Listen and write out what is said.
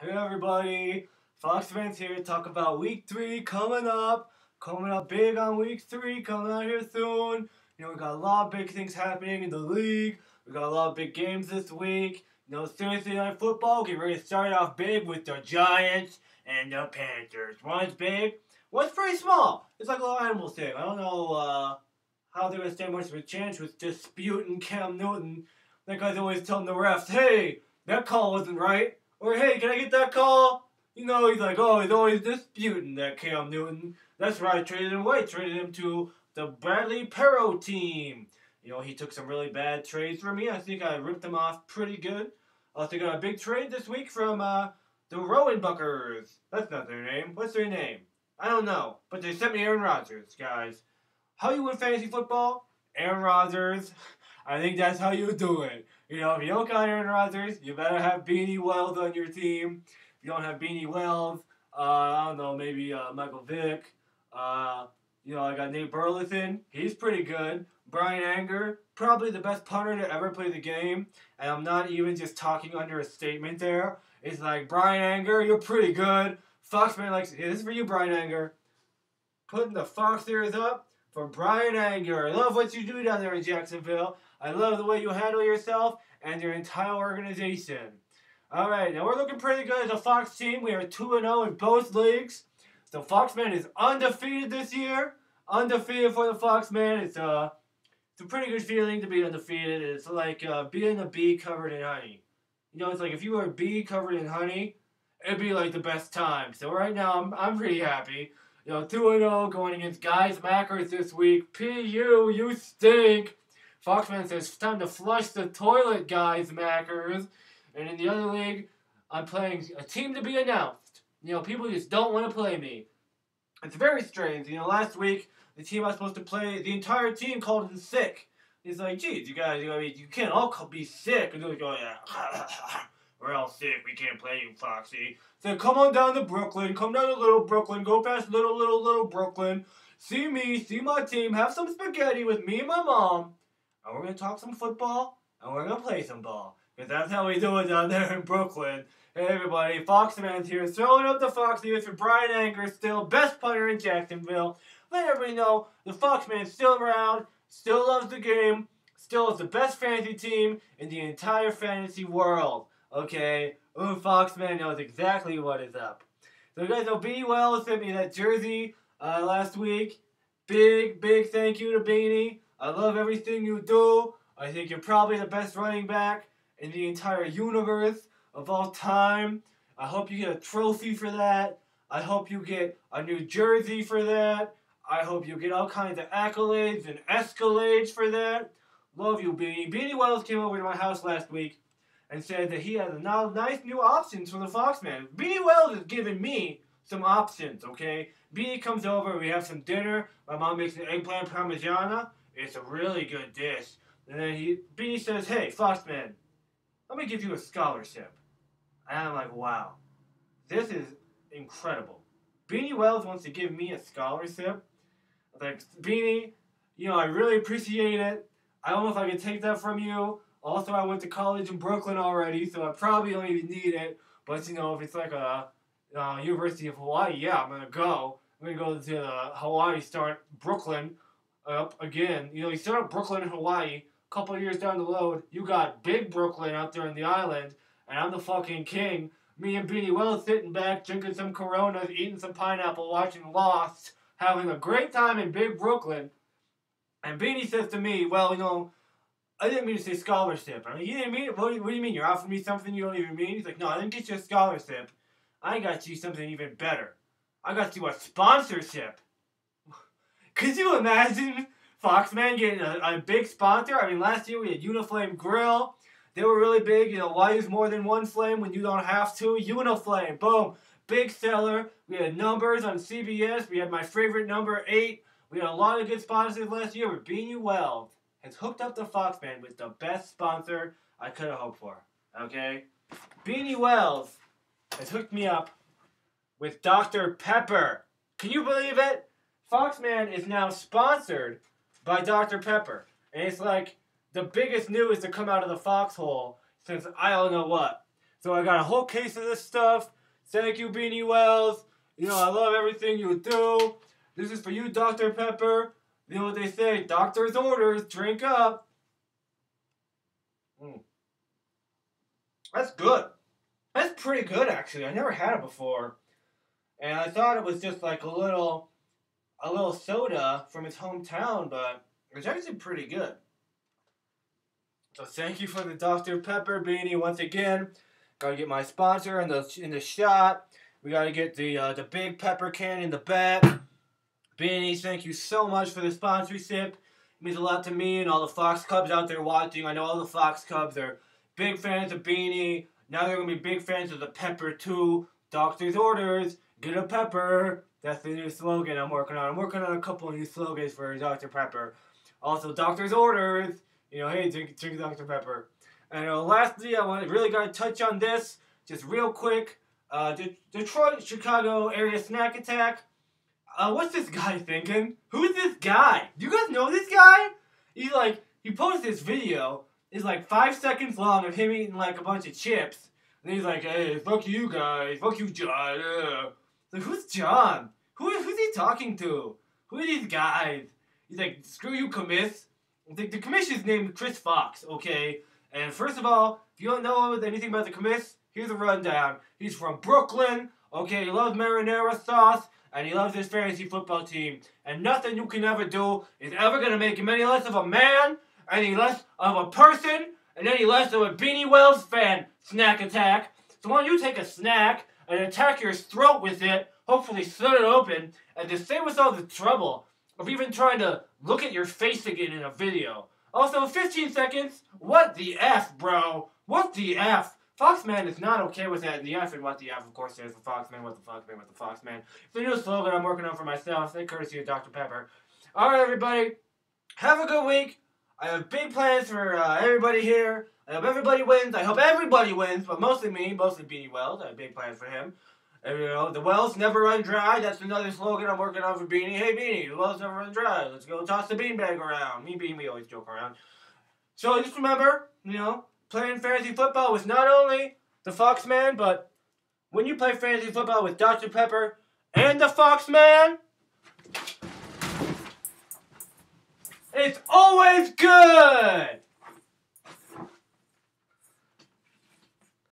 Hey everybody, Fox fans here to talk about week 3 coming up big on week 3, coming out here soon. We got a lot of big things happening in the league. We got a lot of big games this week. Thursday night football, get ready to start off big with the Giants and the Panthers. One's big, one's pretty small. It's like a little animal thing. I don't know how they're going to stand much of a chance with disputing Cam Newton. That guy's always telling the refs, hey, that call wasn't right. Or, hey, can I get that call? He's like, oh, he's always disputing that Cam Newton. That's right, traded him away. Traded him to the Bradley Perro team. He took some really bad trades for me. I think I ripped them off pretty good. I also got a big trade this week from the Rowenbuckers. That's not their name. What's their name? I don't know. But they sent me Aaron Rodgers, guys. How you win fantasy football? Aaron Rodgers. I think that's how you do it. If you don't got Aaron Rodgers, you better have Beanie Wells on your team. If you don't have Beanie Wells, I don't know, maybe Michael Vick. I got Nate Burleson. He's pretty good. Brian Anger, probably the best punter to ever play the game. And I'm not even just talking under a statement there. It's like, Brian Anger, you're pretty good. Foxman likes, hey, this is for you, Brian Anger. Putting the Fox ears up for Brian Anger. I love what you do down there in Jacksonville. I love the way you handle yourself and your entire organization. All right, now we're looking pretty good as a Fox team. We are 2-0 in both leagues. So Foxman is undefeated this year. Undefeated for the Foxman. It's a pretty good feeling to be undefeated. It's like being a bee covered in honey. It's like if you were a bee covered in honey, it'd be like the best time. So right now, I'm pretty happy. 2-0 going against Guys Mackers this week. PU, you stink. Foxman says it's time to flush the toilet, Guys Mackers. And in the other league, I'm playing a team to be announced. People just don't want to play me. It's very strange. Last week, the team I was supposed to play, the entire team called in sick. He's like, geez, you guys, you can't all be sick. And they're like, oh yeah, we're all sick. We can't play you, Foxy. So come on down to Brooklyn. Come down to Little Brooklyn. Go past little Brooklyn. See me, see my team. Have some spaghetti with me and my mom. And we're going to talk some football. And we're going to play some ball. Because that's how we do it down there in Brooklyn. Hey everybody, Foxman's here. Throwing up the Fox News for Brian Anger. Still best punter in Jacksonville. Let everybody know the Foxman's still around. Still loves the game. Still is the best fantasy team in the entire fantasy world. Okay? Foxman knows exactly what is up. So you guys know Beanie Wells sent me that jersey last week. Big thank you to Beanie. I love everything you do. I think you're probably the best running back in the entire universe of all time. I hope you get a trophy for that. I hope you get a new jersey for that. I hope you get all kinds of accolades and escalades for that. Love you, Beanie. Beanie Wells came over to my house last week and said that he has nice new options for the Foxman. Beanie Wells is giving me some options, okay? Beanie comes over, we have some dinner. My mom makes an eggplant parmigiana. It's a really good dish. And then Beanie says, hey, Foxman, let me give you a scholarship. And I'm like, wow, this is incredible. Beanie Wells wants to give me a scholarship. I was like, Beanie, I really appreciate it. I don't know if I can take that from you. Also, I went to college in Brooklyn already, so I probably don't even need it. But, if it's like a University of Hawaii, yeah, I'm going to go. I'm going to go to the Hawaii, start Brooklyn up again. You start up Brooklyn and Hawaii. A couple of years down the road, you got big Brooklyn out there in the island, and I'm the fucking king. Me and Beanie Wells sitting back, drinking some Coronas, eating some pineapple, watching Lost, having a great time in big Brooklyn. And Beanie says to me, well, I didn't mean to say scholarship. I mean, you didn't mean it? What do you mean? You're offering me something you don't even mean? He's like, no, I didn't get you a scholarship. I got you something even better. I got you a sponsorship. Could you imagine Foxman getting a big sponsor? I mean, last year we had Uniflame Grill. They were really big. Why use more than one flame when you don't have to? Uniflame, boom. Big seller. We had numbers on CBS. We had my favorite number 8. We had a lot of good sponsors last year, but Beanie Wells has hooked up the Foxman with the best sponsor I could have hoped for. Okay? Beanie Wells has hooked me up with Dr. Pepper. Can you believe it? Foxman is now sponsored by Dr. Pepper. And it's like the biggest news to come out of the foxhole since I don't know what. So I got a whole case of this stuff. Thank you, Beanie Wells. You know, I love everything you do. This is for you, Dr. Pepper. You know what they say, doctor's orders, drink up. That's good. That's pretty good, actually. I never had it before. And I thought it was just like a little soda from its hometown, but it's actually pretty good. So thank you for the Dr. Pepper Beanie once again. Gotta get my sponsor in the shot. We gotta get the big pepper can in the back. Beanie, thank you so much for the sponsorship. It means a lot to me and all the Fox Cubs out there watching. I know all the Fox Cubs are big fans of Beanie. Now they're gonna be big fans of the pepper too. Doctor's orders, get a pepper. That's the new slogan I'm working on. I'm working on a couple of new slogans for Dr. Pepper. Also, doctor's orders. You know, hey, drink Dr. Pepper. And lastly, I really got to touch on this, just real quick. Detroit, Chicago area snack attack. What's this guy thinking? Who's this guy? Do you guys know this guy? He posted this video. It's like 5 seconds long of him eating like a bunch of chips. And he's like, hey, fuck you guys. Fuck you, John. Like, who's John? Who's he talking to? Who are these guys? He's like, screw you, commiss. The commission's named Chris Fox, okay? And first of all, if you don't know anything about the commiss, here's a rundown. He's from Brooklyn, okay? He loves marinara sauce, and he loves his fantasy football team. And nothing you can ever do is ever going to make him any less of a man, any less of a person, and any less of a Beanie Wells fan. Snack attack. So why don't you take a snack and attack your throat with it, hopefully slit it open, and just save us all the trouble of even trying to look at your face again in a video. Also, 15 seconds, what the F, bro? What the F? Foxman is not okay with that, and the F and what the F, of course, stands for Foxman, what the Foxman, what the Foxman. It's a new slogan I'm working on for myself, courtesy of Dr. Pepper. Alright, everybody, have a good week. I have big plans for everybody here. I hope everybody wins. I hope everybody wins, but mostly me, mostly Beanie Wells. I have big plans for him. And, you know, the wells never run dry. That's another slogan I'm working on for Beanie. Hey, Beanie, the wells never run dry. Let's go toss the beanbag around. Me and Beanie, we always joke around. So just remember, you know, playing fantasy football with not only the Foxman, but when you play fantasy football with Dr. Pepper and the Foxman, it's always good!